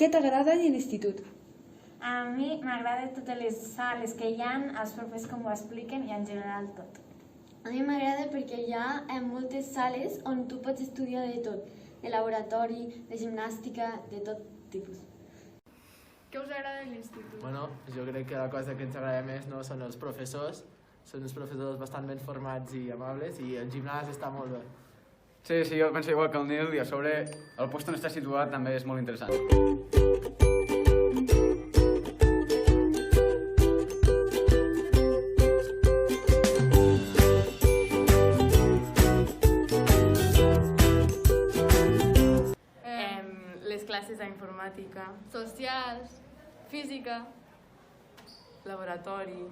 Què t'agrada de l'institut? A mi m'agraden totes les sales que hi ha, els professors com ho expliquen i en general tot. A mi m'agrada perquè hi ha moltes sales on tu pots estudiar de tot, de laboratori, de gimnàstica, de tot tipus. Què us agrada de l'institut? Bueno, jo crec que la cosa que ens agrada més no són els professors, són uns professors bastant ben formats i amables i el gimnàs està molt bé. Sí, jo penso igual que el Nil i a sobre el lloc on està situat també és molt interessant. Les classes d'informàtica, socials, física, laboratori,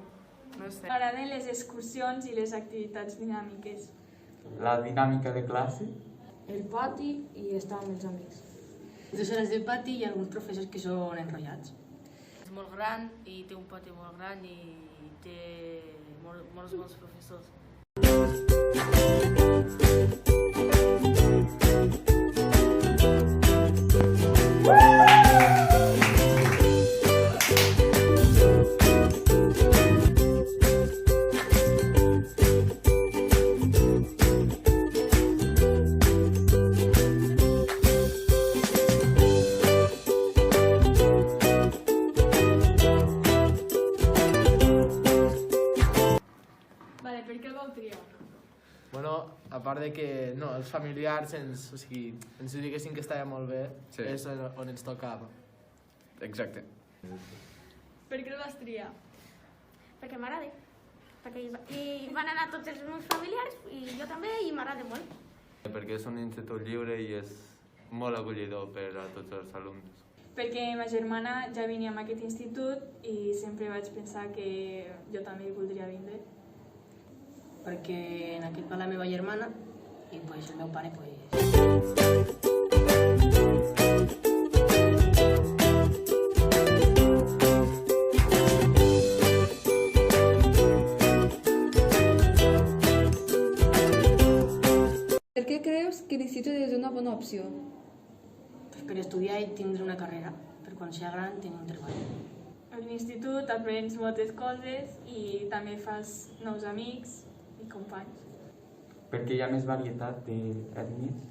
no sé. M'agraden les excursions i les activitats dinàmiques. La dinàmica de classe. El pati i estar amb els amics. 2 hores de pati i alguns professors que són enrotllats. És molt gran i té un pati molt gran i té molts bons professors. Per què el vau triar? Bueno, a part de que els familiars ens diguessin que estava molt bé, sí. És on ens tocava. Exacte. Per què el vas triar? Perquè m'agrada. Perquè hi van anar tots els meus familiars i jo també i m'agrada molt. Perquè és un institut lliure i és molt acollidor per a tots els alumnes. Perquè ma germana ja venia a aquest institut i sempre vaig pensar que jo també hi voldria vindre. Perquè en aquest va la meva germana i pues, el meu pare pues... Per què creus que l'institut és una bona opció? Pues per estudiar i tindre una carrera, per quan sigui gran tenir un treball. A l'institut aprens moltes coses i també fas nous amics i companys. Perquè hi ha més varietat d'ètnies.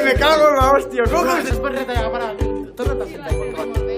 Me cago en la hòstia, com? Després retallar, para, torna't a sentar.